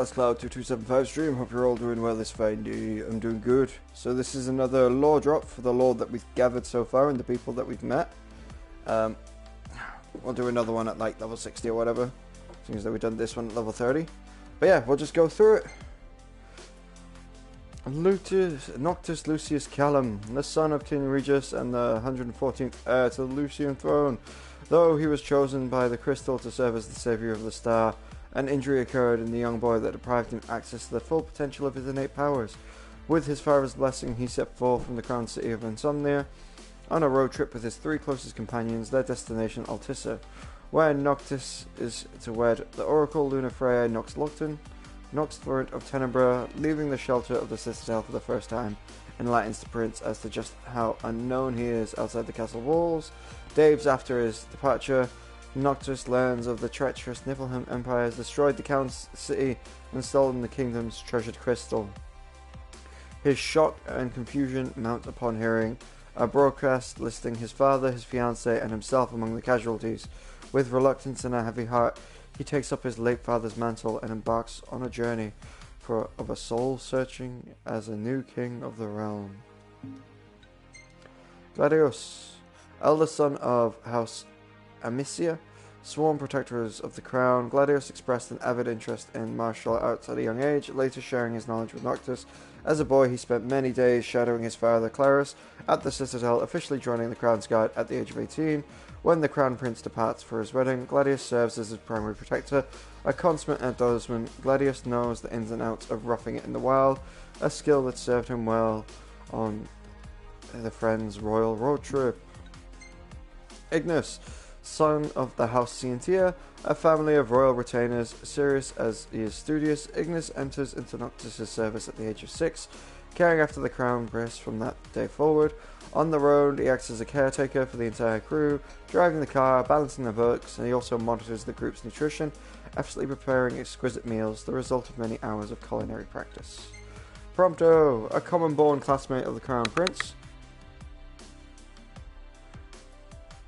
That's Cloud2275 stream. Hope you're all doing well this fine day. I'm doing good. So this is another lore drop for the lore that we've gathered so far and the people that we've met. We'll do another one at like level 60 or whatever. Seems that we've done this one at level 30. But yeah, we'll just go through it. Noctis Lucius Callum, the son of King Regis and the 114th heir to the Lucian throne. Though he was chosen by the crystal to serve as the saviour of the star, an injury occurred in the young boy that deprived him access to the full potential of his innate powers. With his father's blessing, he set forth from the crown city of Insomnia on a road trip with his three closest companions, their destination Altissa, where Noctis is to wed the Oracle Lunafreya Nox Locton. Nox Florent of Tenebra, leaving the shelter of the Citadel for the first time, enlightens the prince as to just how unknown he is outside the castle walls. Days after his departure, Noctis learns of the treacherous Niflheim Empire has destroyed the Count's city and stolen the kingdom's treasured crystal. His shock and confusion mount upon hearing a broadcast listing his father, his fiancée, and himself among the casualties. With reluctance and a heavy heart, he takes up his late father's mantle and embarks on a journey of a soul searching as a new king of the realm. Gladius, eldest son of House Amicia, sworn protectors of the crown, Gladius expressed an avid interest in martial arts at a young age, later sharing his knowledge with Noctis. As a boy, he spent many days shadowing his father, Clarus, at the Citadel, officially joining the Crown's Guard at the age of 18. When the Crown Prince departs for his wedding, Gladius serves as his primary protector. A consummate outdoorsman, Gladius knows the ins and outs of roughing it in the wild, a skill that served him well on the Friends' royal road trip. Ignis, son of the House Scientia, a family of royal retainers. Serious as he is studious, Ignis enters into Noctis' service at the age of 6, caring after the crown prince from that day forward. On the road, he acts as a caretaker for the entire crew, driving the car, balancing the books, and he also monitors the group's nutrition, effortlessly preparing exquisite meals, the result of many hours of culinary practice. Prompto, a common-born classmate of the crown prince.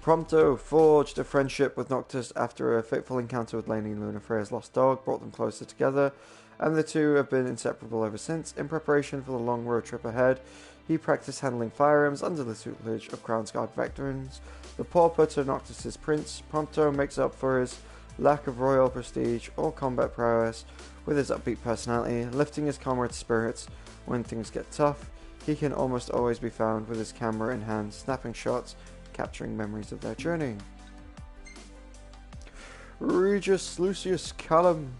Prompto forged a friendship with Noctis after a fateful encounter with Lainey Lunafreya's lost dog brought them closer together, and the two have been inseparable ever since. In preparation for the long road trip ahead, he practiced handling firearms under the tutelage of Crown's Guard veterans. The pauper to Noctis' prince, Prompto makes up for his lack of royal prestige or combat prowess with his upbeat personality, lifting his comrades' spirits when things get tough. He can almost always be found with his camera in hand, snapping shots, capturing memories of their journey. Regis Lucius Callum,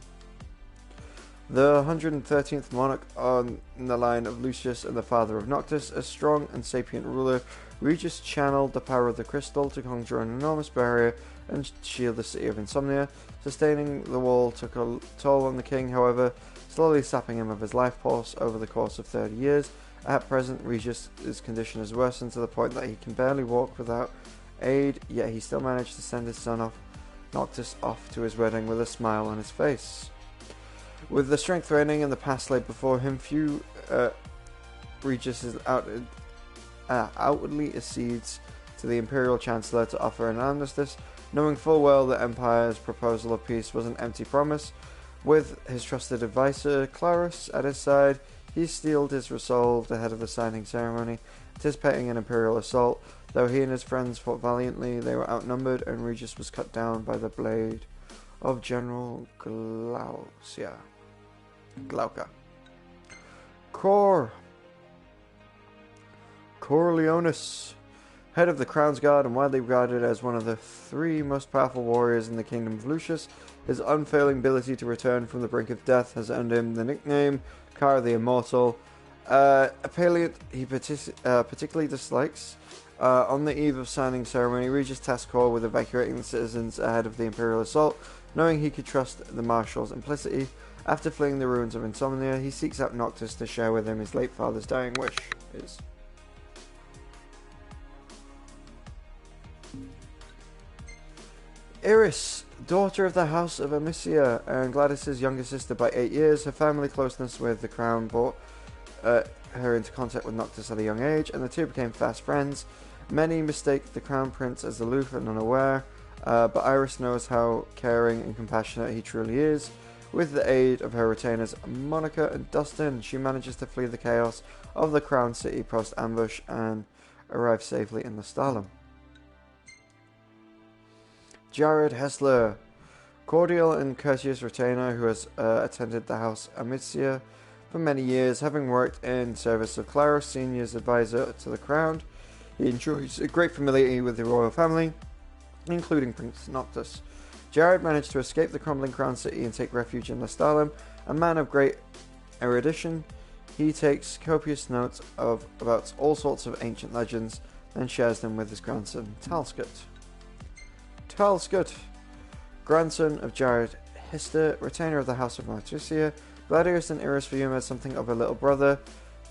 the 113th monarch on the line of Lucius and the father of Noctis, a strong and sapient ruler, Regis channeled the power of the crystal to conjure an enormous barrier and shield the city of Insomnia. Sustaining the wall took a toll on the king, however, slowly sapping him of his life force over the course of 30 years. At present, Regis' condition has worsened to the point that he can barely walk without aid, yet he still managed to send his son Noctis off to his wedding with a smile on his face. With the strength reigning and the past laid before him, few Regis is outwardly accedes to the Imperial Chancellor to offer an armistice, knowing full well that Empire's proposal of peace was an empty promise. With his trusted advisor, Clarus, at his side, he steeled his resolve ahead of the signing ceremony, anticipating an Imperial assault. Though he and his friends fought valiantly, they were outnumbered, and Regis was cut down by the blade of General Glauca. Corleonis, head of the Crown's Guard and widely regarded as one of the three most powerful warriors in the Kingdom of Lucius, his unfailing ability to return from the brink of death has earned him the nickname Car the Immortal. A Paleant he particularly dislikes. On the eve of signing ceremony, Regis tasked Cor with evacuating the citizens ahead of the Imperial assault, knowing he could trust the Marshal's implicity. After fleeing the ruins of Insomnia, he seeks out Noctis to share with him his late father's dying wish. Iris, daughter of the House of Amicia and Gladys' younger sister by 8 years, her family closeness with the crown brought her into contact with Noctis at a young age, and the two became fast friends. Many mistake the crown prince as aloof and unaware, but Iris knows how caring and compassionate he truly is. With the aid of her retainers Monica and Dustin, she manages to flee the chaos of the Crown City post-ambush and arrive safely in the Stalin. Jared Hessler, cordial and courteous retainer who has attended the House Amicia for many years, having worked in service of Claros Senior's advisor to the Crown. He enjoys a great familiarity with the royal family, including Prince Noctis. Jared managed to escape the crumbling Crown City and take refuge in Lestalem. A man of great erudition, he takes copious notes about all sorts of ancient legends and shares them with his grandson, Talscut. Talscut, grandson of Jared Hester, retainer of the House of Martusia, Gladius and Iris view him as something of a little brother,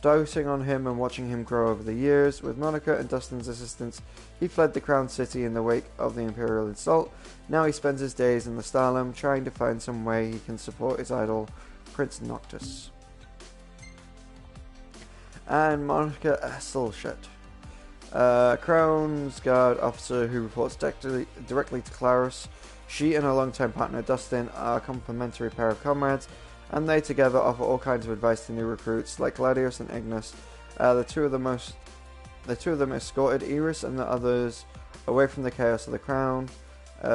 doting on him and watching him grow over the years. With Monica and Dustin's assistance, he fled the Crown City in the wake of the Imperial assault. Now he spends his days in the Stalin, trying to find some way he can support his idol, Prince Noctis. And Monica Esselshut, Crown's Guard officer who reports directly to Claros. She and her longtime partner Dustin are a complementary pair of comrades, and they together offer all kinds of advice to new recruits like Gladius and Ignis. The two of them escorted Iris and the others away from the chaos of the Crown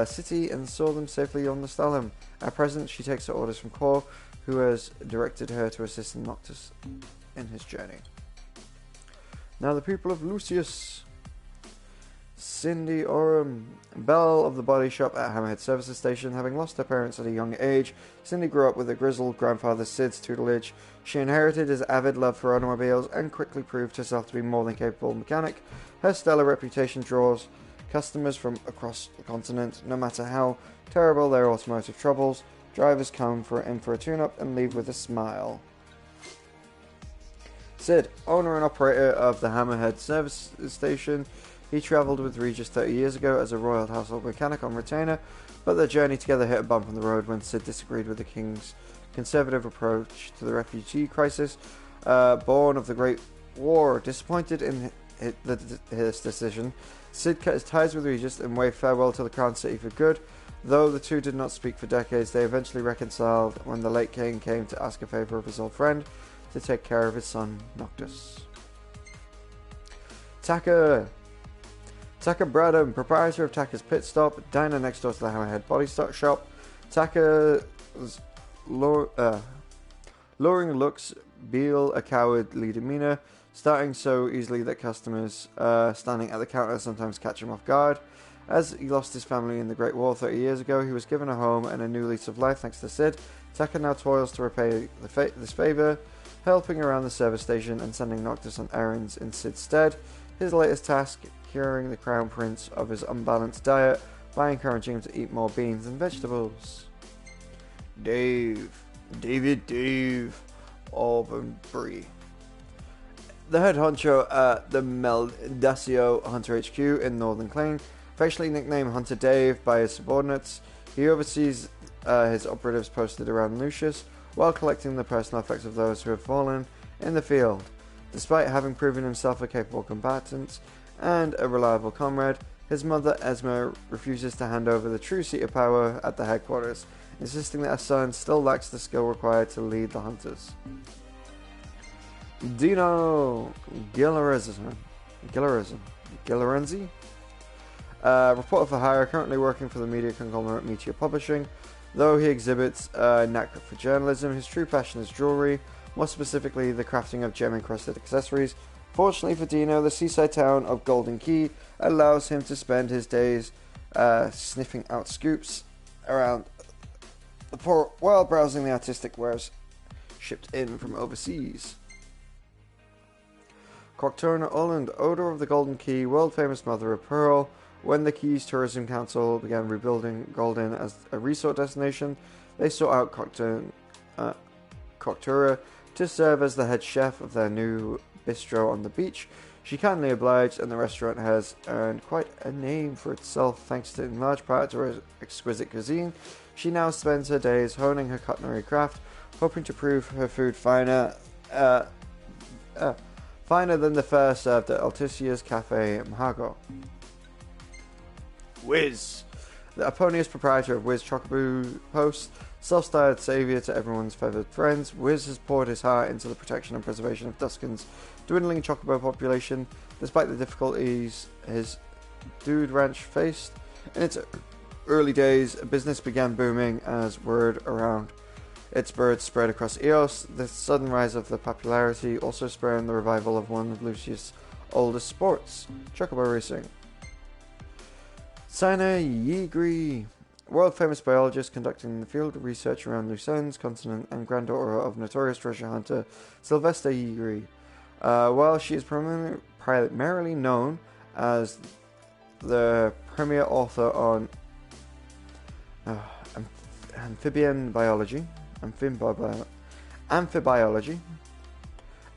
City and saw them safely on the Stalin. At present, she takes her orders from Kor, who has directed her to assist Noctis in his journey. Now the people of Lucius. Cindy Oram, belle of the body shop at Hammerhead Services Station. Having lost her parents at a young age, Cindy grew up with her grizzled grandfather Sid's tutelage. She inherited his avid love for automobiles and quickly proved herself to be more than capable mechanic. Her stellar reputation draws customers from across the continent. No matter how terrible their automotive troubles, drivers come in for a tune-up and leave with a smile. Sid, owner and operator of the Hammerhead Service Station. He travelled with Regis 30 years ago as a royal household mechanic on retainer, but their journey together hit a bump on the road when Sid disagreed with the king's conservative approach to the refugee crisis. Born of the Great War, disappointed in his decision, Sid cut his ties with Regis and waved farewell to the Crown City for good. Though the two did not speak for decades, they eventually reconciled when the late king came to ask a favour of his old friend to take care of his son, Noctis. Taka Bradham, proprietor of Taka's Pit Stop, diner next door to the Hammerhead Body Stock Shop. Taka's luring looks belie a cowardly demeanour, starting so easily that customers standing at the counter sometimes catch him off guard. As he lost his family in the Great War 30 years ago, he was given a home and a new lease of life thanks to Sid. Taka now toils to repay this favour, helping around the service station and sending Noctis on errands in Sid's stead. His latest task, curing the Crown Prince of his unbalanced diet by encouraging him to eat more beans and vegetables. David Auburn-Bree, the head honcho at the Meldacio Hunter HQ in Northern Clayne, affectionately nicknamed Hunter Dave by his subordinates. He oversees his operatives posted around Lucius while collecting the personal effects of those who have fallen in the field. Despite having proven himself a capable combatant and a reliable comrade, his mother Esma refuses to hand over the true seat of power at the headquarters, insisting that her son still lacks the skill required to lead the hunters. Dino Gillarenzi, reporter for hire, currently working for the media conglomerate Meteor Publishing. Though he exhibits a knack for journalism, his true passion is jewellery, more specifically the crafting of gem-encrusted accessories. Fortunately for Dino, the seaside town of Golden Key allows him to spend his days sniffing out scoops around the port while browsing the artistic wares shipped in from overseas. Cocturna Ulland, owner of the Golden Key, world-famous mother of pearl. When the Keys Tourism Council began rebuilding Golden as a resort destination, they sought out Coctura to serve as the head chef of their new bistro on the beach. She kindly obliged, and the restaurant has earned quite a name for itself thanks to, in large part, to her exquisite cuisine. She now spends her days honing her culinary craft, hoping to prove her food finer than the fare served at Alticia's Cafe Mhago. Wiz, The Eponius proprietor of Wiz Chocobo Post, self-styled saviour to everyone's feathered friends, Wiz has poured his heart into the protection and preservation of Duskin's dwindling chocobo population, despite the difficulties his dude ranch faced. In its early days, business began booming as word around its birds spread across Eos. The sudden rise of the popularity also spurred the revival of one of Lucius' oldest sports, chocobo racing. Sina Yigri, world-famous biologist conducting the field research around Lucen's continent and granddaughter of notorious treasure hunter Sylvester Yigri. While she is primarily known as the premier author on amphibiology,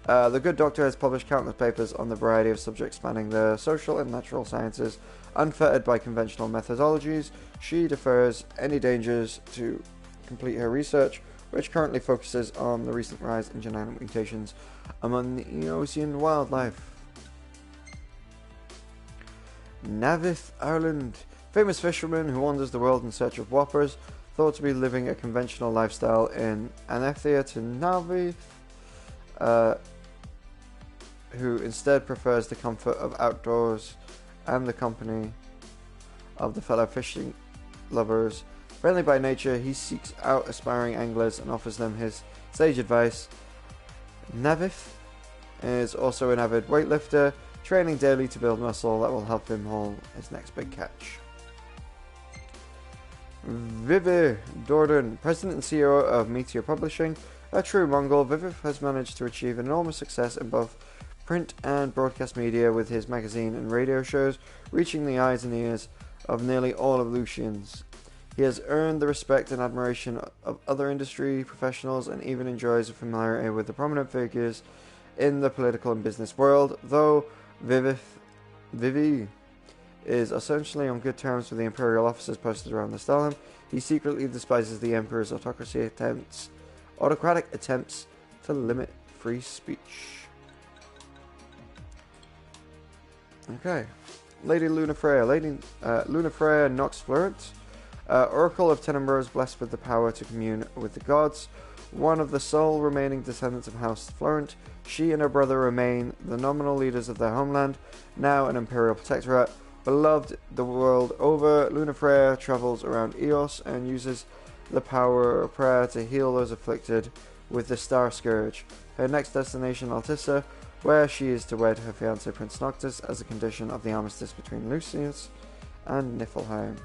the good doctor has published countless papers on the variety of subjects spanning the social and natural sciences. Unfettered by conventional methodologies, she defers any dangers to complete her research, which currently focuses on the recent rise in genetic mutations among the Eosian wildlife. Navith, Ireland. Famous fisherman who wanders the world in search of whoppers, thought to be living a conventional lifestyle in Anethea to Navith, who instead prefers the comfort of outdoors and the company of the fellow fishing lovers. Friendly by nature, he seeks out aspiring anglers and offers them his sage advice. Navith is also an avid weightlifter, training daily to build muscle that will help him haul his next big catch. Vivi Dordan, president and CEO of Meteor Publishing. A true Mongol, Vivi has managed to achieve enormous success in both print and broadcast media, with his magazine and radio shows reaching the eyes and ears of nearly all of Lucians. He has earned the respect and admiration of other industry professionals and even enjoys a familiarity with the prominent figures in the political and business world. Though Vivi is essentially on good terms with the imperial officers posted around the Stalin, he secretly despises the emperor's autocratic attempts to limit free speech. Okay. Lady Lunafreya. Lunafreya Nox Florent, Oracle of Tenebros, blessed with the power to commune with the gods. One of the sole remaining descendants of House Florent, she and her brother remain the nominal leaders of their homeland, now an imperial protectorate. Beloved the world over, Lunafreya travels around Eos and uses the power of prayer to heal those afflicted with the Star Scourge. Her next destination, Altissa, where she is to wed her fiancé Prince Noctis as a condition of the armistice between Lucius and Niflheim.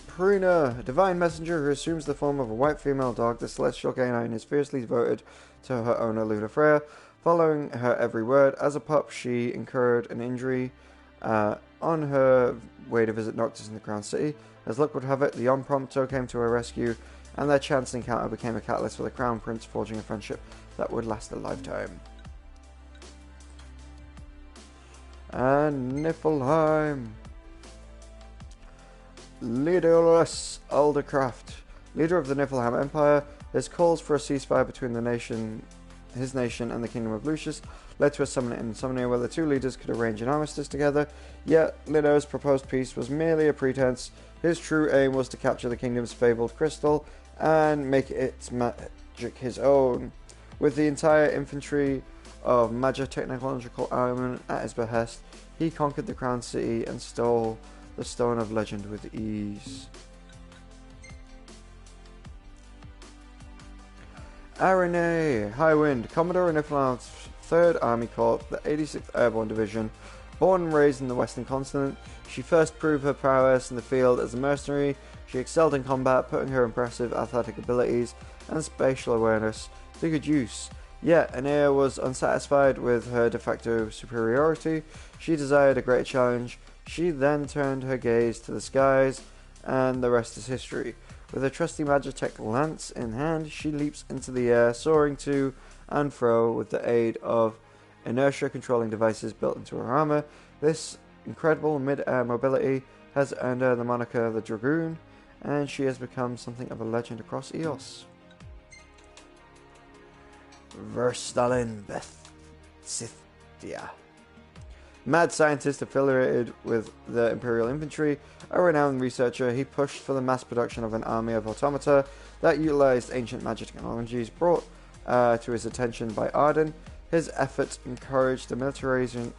Prina, divine messenger who assumes the form of a white female dog, the celestial canine is fiercely devoted to her owner Lunafreya, following her every word. As a pup, she incurred an injury on her way to visit Noctis in the Crown City. As luck would have it, the Impromptu came to her rescue, and their chance encounter became a catalyst for the Crown Prince, forging a friendship that would last a lifetime. And Niflheim. Leaderless Aldercraft, leader of the Niflheim Empire, his calls for a ceasefire between his nation and the Kingdom of Lucius led to a summit in Summonia where the two leaders could arrange an armistice together, yet Lido's proposed peace was merely a pretense. His true aim was to capture the kingdom's fabled crystal and make its magic his own. With the entire infantry of major technological armament at his behest, he conquered the Crown City and stole the Stone of Legend with ease. Arene, Highwind, Commodore in Niflheim's 3rd Army Corps, the 86th Airborne Division. Born and raised in the Western Continent, she first proved her prowess in the field as a mercenary. She excelled in combat, putting her impressive athletic abilities and spatial awareness to good use. Yet, Anea was unsatisfied with her de facto superiority. She desired a greater challenge. She then turned her gaze to the skies, and the rest is history. With her trusty Magitech lance in hand, she leaps into the air, soaring to and fro with the aid of inertia-controlling devices built into her armor. This incredible mid-air mobility has earned her the moniker the Dragoon, and she has become something of a legend across Eos. Verstalin Beth Sith idea. Mad scientist affiliated with the Imperial Infantry, a renowned researcher, he pushed for the mass production of an army of automata that utilized ancient magic technologies brought to his attention by Arden. His efforts encouraged the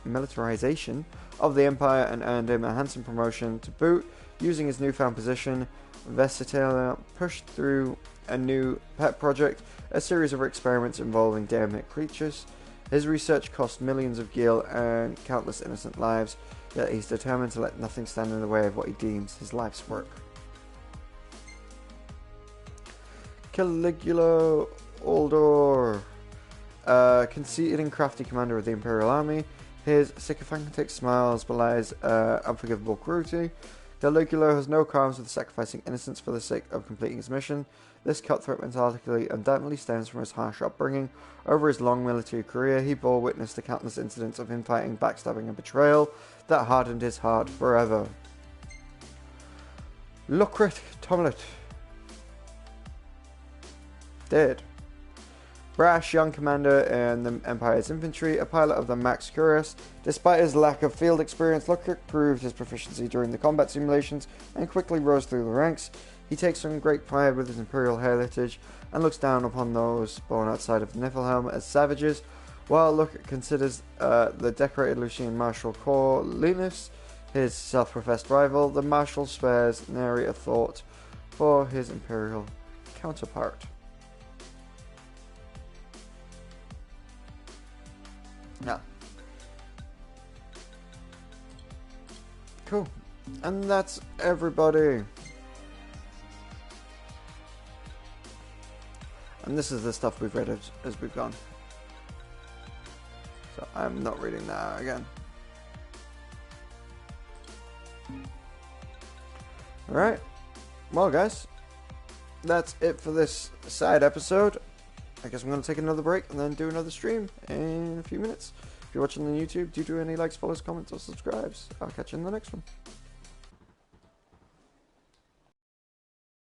militarization of the Empire and earned him a handsome promotion to boot. Using his newfound position, Vesitalia pushed through a new pet project, a series of experiments involving demonic creatures. His research cost millions of gil and countless innocent lives, yet he's determined to let nothing stand in the way of what he deems his life's work. Caligula Aldor, conceited and crafty commander of the Imperial Army, his sycophantic smiles belies unforgivable cruelty. Caligula has no qualms with sacrificing innocence for the sake of completing his mission. This cutthroat mentality undoubtedly stems from his harsh upbringing. Over his long military career, he bore witness to countless incidents of infighting, backstabbing, and betrayal that hardened his heart forever. Lucret Tomlet. Dead. Brash young commander in the Empire's infantry, a pilot of the Max Curious. Despite his lack of field experience, Lucret proved his proficiency during the combat simulations and quickly rose through the ranks. He takes some great pride with his imperial heritage and looks down upon those born outside of Niflheim as savages, while Lucret considers the decorated Lucian Marshal Corlinus his self-professed rival. The Marshal spares nary a thought for his imperial counterpart. Yeah. Cool. And that's everybody. And this is the stuff we've read as we've gone. So I'm not reading that again. Alright. Well, guys, that's it for this side episode. I guess I'm going to take another break and then do another stream in a few minutes. If you're watching on YouTube, do any likes, follows, comments, or subscribes. I'll catch you in the next one.